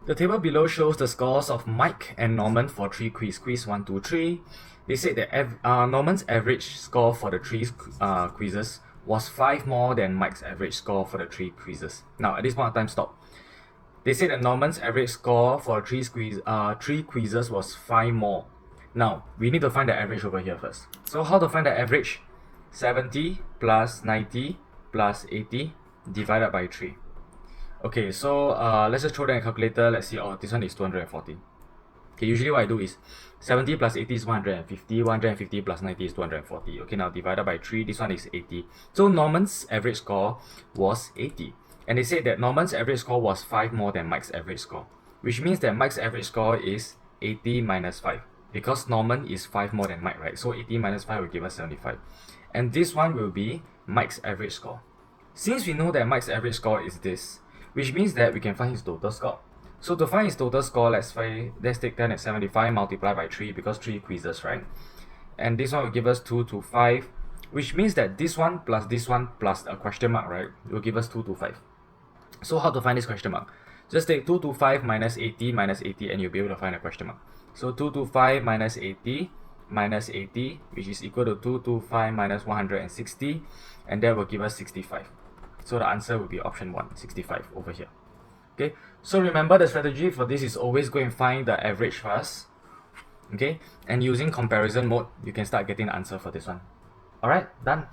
The table below shows the scores of Mike and Norman for 3 quiz 1, 2, 3. They said that Norman's average score for the 3 quizzes was 5 more than Mike's average score for the 3 quizzes. Now, at this point of time, stop. They said that Norman's average score for 3 quizzes was 5 more. Now, we need to find the average over here first. So, how to find the average? 70 plus 90 plus 80 divided by 3. Okay, so let's just throw that in a calculator. Let's see. Oh, this one is 240. Okay, usually what I do is 70 plus 80 is 150. 150 plus 90 is 240. Okay, now divided by 3, this one is 80. So Norman's average score was 80. And they said that Norman's average score was 5 more than Mike's average score, which means that Mike's average score is 80 minus 5. Because Norman is 5 more than Mike, right? So 80 minus 5 will give us 75. And this one will be Mike's average score. Since we know that Mike's average score is this, which means that we can find his total score. So to find his total score, let's take 10 at 75 multiplied by 3 because 3 quizzes, right? And this one will give us 225, which means that this one plus a question mark, right, will give us 225. So how to find this question mark? Just take 225 minus 80 and you'll be able to find a question mark. So 225 minus 80, which is equal to 225 minus 160, and that will give us 65. So the answer will be option 1, 65 over here. Okay, so remember the strategy for this is always go and find the average first. Okay, and using comparison mode, you can start getting the answer for this one. Alright, done.